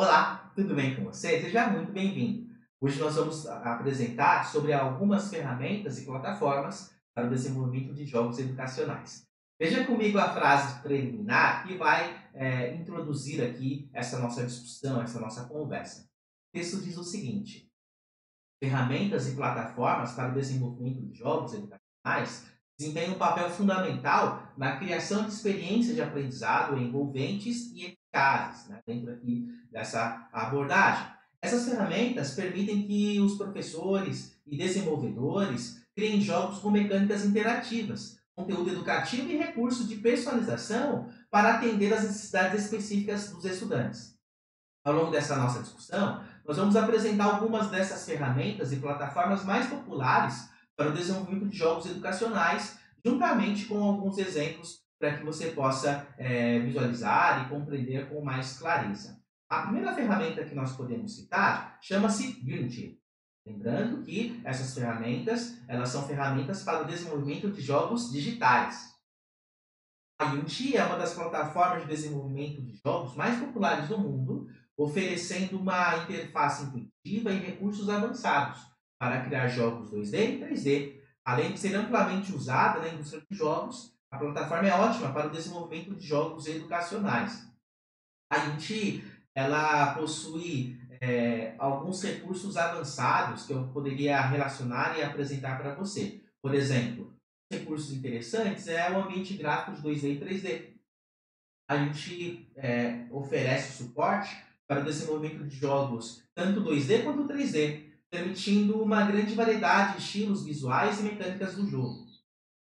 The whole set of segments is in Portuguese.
Olá, tudo bem com você? Seja muito bem-vindo. Hoje nós vamos apresentar sobre algumas ferramentas e plataformas para o desenvolvimento de jogos educacionais. Veja comigo a frase preliminar que vai introduzir aqui essa nossa discussão, essa nossa conversa. O texto diz o seguinte: ferramentas e plataformas para o desenvolvimento de jogos educacionais desempenham um papel fundamental na criação de experiências de aprendizado envolventes e eficazes, né, dentro aqui dessa abordagem. Essas ferramentas permitem que os professores e desenvolvedores criem jogos com mecânicas interativas, conteúdo educativo e recursos de personalização para atender às necessidades específicas dos estudantes. Ao longo dessa nossa discussão, nós vamos apresentar algumas dessas ferramentas e plataformas mais populares para o desenvolvimento de jogos educacionais, juntamente com alguns exemplos para que você possa visualizar e compreender com mais clareza. A primeira ferramenta que nós podemos citar chama-se Unity. Lembrando que essas ferramentas, elas são ferramentas para o desenvolvimento de jogos digitais. A Unity é uma das plataformas de desenvolvimento de jogos mais populares do mundo, oferecendo uma interface intuitiva e recursos avançados para criar jogos 2D e 3D. Além de ser amplamente usada na indústria de jogos, a plataforma é ótima para o desenvolvimento de jogos educacionais. A Unity ela possui alguns recursos avançados que eu poderia relacionar e apresentar para você. Por exemplo, recursos interessantes é o ambiente gráfico de 2D e 3D. A gente oferece suporte para o desenvolvimento de jogos tanto 2D quanto 3D, permitindo uma grande variedade de estilos visuais e mecânicas do jogo.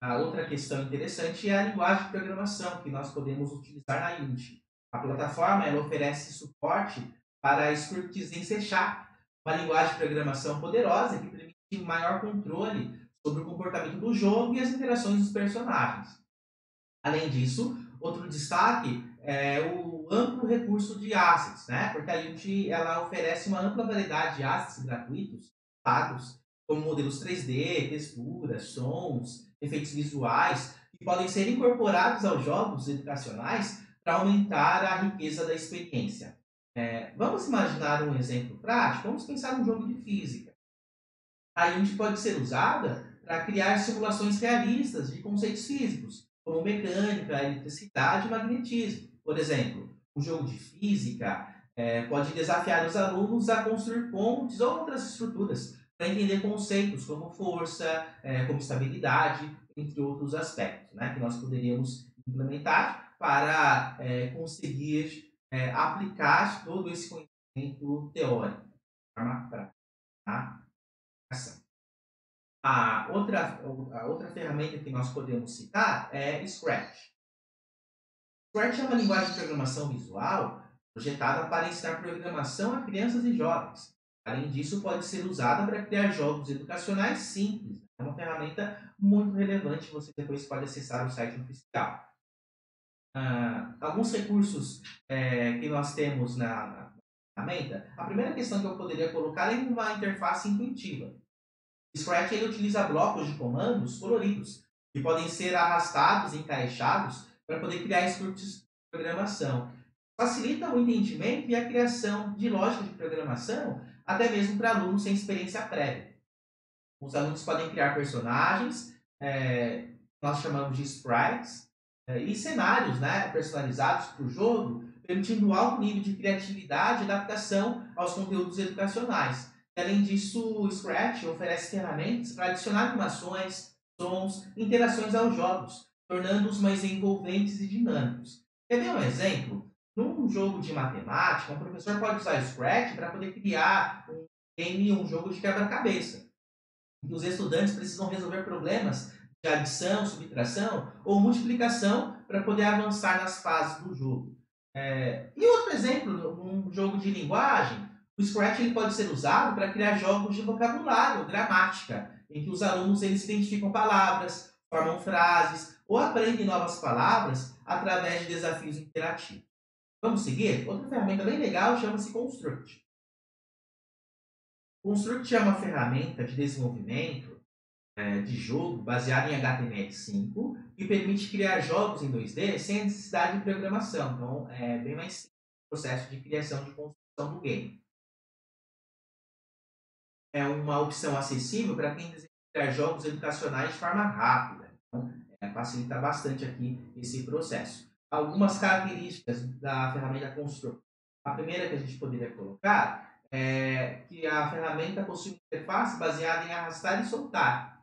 A outra questão interessante é a linguagem de programação que nós podemos utilizar na Unity. A plataforma ela oferece suporte para scripts em C Sharp, uma linguagem de programação poderosa que permite maior controle sobre o comportamento do jogo e as interações dos personagens. Além disso, outro destaque é o amplo recurso de assets, né? Porque a Unity ela oferece uma ampla variedade de assets gratuitos, pagos, como modelos 3D, texturas, sons, efeitos visuais, que podem ser incorporados aos jogos educacionais para aumentar a riqueza da experiência. Vamos imaginar um exemplo prático? Vamos pensar num jogo de física. A Unity pode ser usada para criar simulações realistas de conceitos físicos, como mecânica, eletricidade e magnetismo. Por exemplo, um jogo de física pode desafiar os alunos a construir pontes ou outras estruturas para entender conceitos como força, como estabilidade, entre outros aspectos, né, que nós poderíamos implementar para conseguir aplicar todo esse conhecimento teórico de forma prática. Tá? A outra ferramenta que nós podemos citar é Scratch. Scratch é uma linguagem de programação visual projetada para ensinar programação a crianças e jovens. Além disso, pode ser usada para criar jogos educacionais simples. É uma ferramenta muito relevante, você depois pode acessar o site oficial. Alguns recursos que nós temos na ferramenta, a primeira questão que eu poderia colocar é uma interface intuitiva. O Scratch ele utiliza blocos de comandos coloridos, que podem ser arrastados e encaixados para poder criar scripts de programação. Facilita o entendimento e a criação de lógica de programação, até mesmo para alunos sem experiência prévia. Os alunos podem criar personagens, nós chamamos de sprites, e cenários, né, personalizados para o jogo, permitindo alto nível de criatividade e adaptação aos conteúdos educacionais. E, além disso, o Scratch oferece ferramentas para adicionar animações, sons, interações aos jogos, tornando-os mais envolventes e dinâmicos. Quer ver um exemplo? Num jogo de matemática, um professor pode usar o Scratch para poder criar um game, um jogo de quebra-cabeça em que os estudantes precisam resolver problemas de adição, subtração ou multiplicação para poder avançar nas fases do jogo. E outro exemplo, um jogo de linguagem, o Scratch ele pode ser usado para criar jogos de vocabulário, gramática, em que os alunos eles identificam palavras, formam frases ou aprendem novas palavras através de desafios interativos. Vamos seguir? Outra ferramenta bem legal chama-se Construct. Construct é uma ferramenta de desenvolvimento de jogo baseado em HTML5 que permite criar jogos em 2D sem a necessidade de programação. Então, é bem mais simples o processo de criação de construção. execução do game. É uma opção acessível para quem deseja criar jogos educacionais de forma rápida. Então, facilita bastante aqui esse processo. Algumas características da ferramenta Construct. A primeira que a gente poderia colocar é que a ferramenta possui uma interface baseada em arrastar e soltar,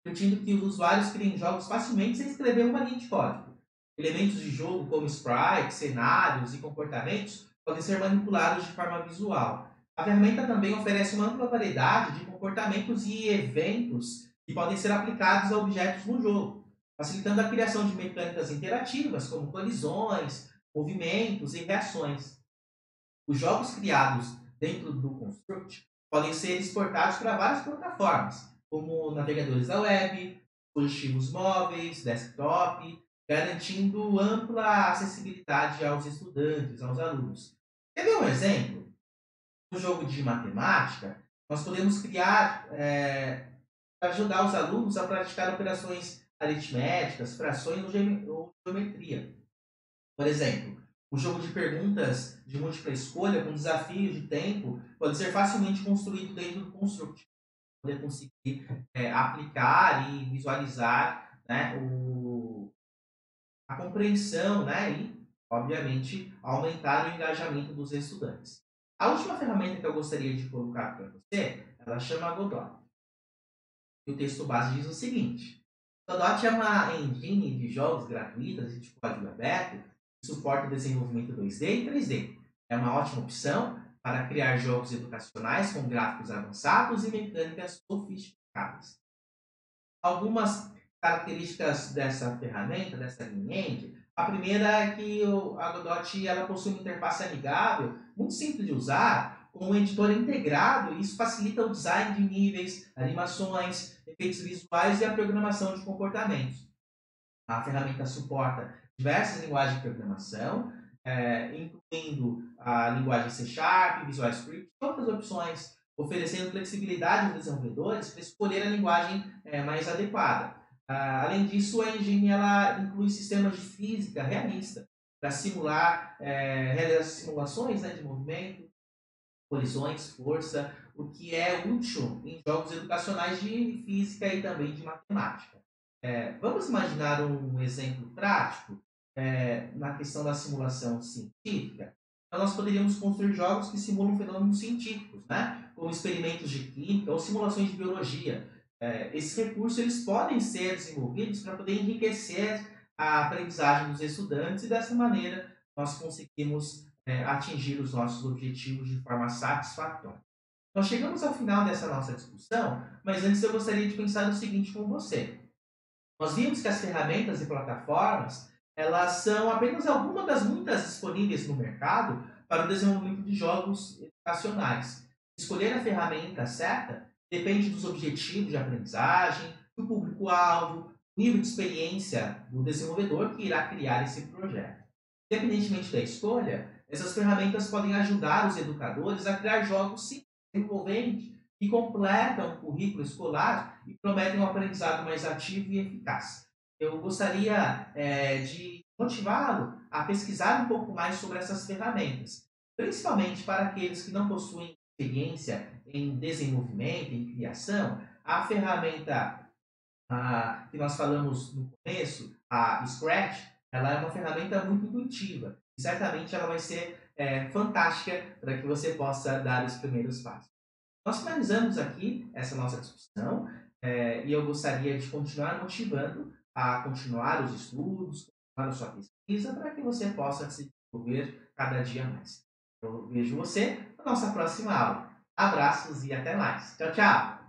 permitindo que os usuários criem jogos facilmente sem escrever uma linha de código. Elementos de jogo como sprites, cenários e comportamentos podem ser manipulados de forma visual. A ferramenta também oferece uma ampla variedade de comportamentos e eventos que podem ser aplicados a objetos no jogo, facilitando a criação de mecânicas interativas como colisões, movimentos e reações. Os jogos criados dentro do Construct podem ser exportados para várias plataformas, como navegadores da web, dispositivos móveis, desktop, garantindo ampla acessibilidade aos estudantes, aos alunos. Quer ver um exemplo? No jogo de matemática, nós podemos criar, para ajudar os alunos a praticar operações aritméticas, frações ou geometria. Por exemplo, um jogo de perguntas de múltipla escolha com desafios de tempo pode ser facilmente construído dentro do Construct. Poder conseguir aplicar e visualizar, né, a compreensão, né, e, obviamente, aumentar o engajamento dos estudantes. A última ferramenta que eu gostaria de colocar para você, ela chama Godot. E o texto base diz o seguinte: Godot é uma engine de jogos gratuitas e de código aberto que suporta o desenvolvimento 2D e 3D. É uma ótima opção para criar jogos educacionais com gráficos avançados e mecânicas sofisticadas. Algumas características dessa ferramenta, dessa Lineage, a primeira é que a Godot ela possui uma interface amigável, muito simples de usar, com um editor integrado, e isso facilita o design de níveis, animações, efeitos visuais e a programação de comportamentos. A ferramenta suporta diversas linguagens de programação, incluindo a linguagem C Sharp, Visual Script e outras opções, oferecendo flexibilidade aos desenvolvedores para escolher a linguagem mais adequada. Além disso, a engine ela inclui sistemas de física realista para simular, realizar simulações, né, de movimento, colisões, força, o que é útil em jogos educacionais de física e também de matemática. Vamos imaginar um exemplo prático na questão da simulação científica. Então, nós poderíamos construir jogos que simulam fenômenos científicos, né? Como experimentos de química ou simulações de biologia. Esses recursos eles podem ser desenvolvidos para poder enriquecer a aprendizagem dos estudantes e, dessa maneira, nós conseguimos atingir os nossos objetivos de forma satisfatória. Nós chegamos ao final dessa nossa discussão, mas antes eu gostaria de pensar o seguinte com você. Nós vimos que as ferramentas e plataformas, elas são apenas algumas das muitas disponíveis no mercado para o desenvolvimento de jogos educacionais. Escolher a ferramenta certa depende dos objetivos de aprendizagem, do público-alvo, nível de experiência do desenvolvedor que irá criar esse projeto. Independentemente da escolha, essas ferramentas podem ajudar os educadores a criar jogos simples, envolventes, que completam o currículo escolar e prometem um aprendizado mais ativo e eficaz. Eu gostaria de motivá-lo a pesquisar um pouco mais sobre essas ferramentas, principalmente para aqueles que não possuem experiência em desenvolvimento, em criação. A ferramenta que nós falamos no começo, a Scratch, ela é uma ferramenta muito intuitiva e certamente ela vai ser fantástica para que você possa dar os primeiros passos. Nós finalizamos aqui essa nossa discussão e eu gostaria de continuar motivando a continuar os estudos, continuar a sua pesquisa, para que você possa se desenvolver cada dia mais. Eu vejo você na nossa próxima aula. Abraços e até mais. Tchau, tchau!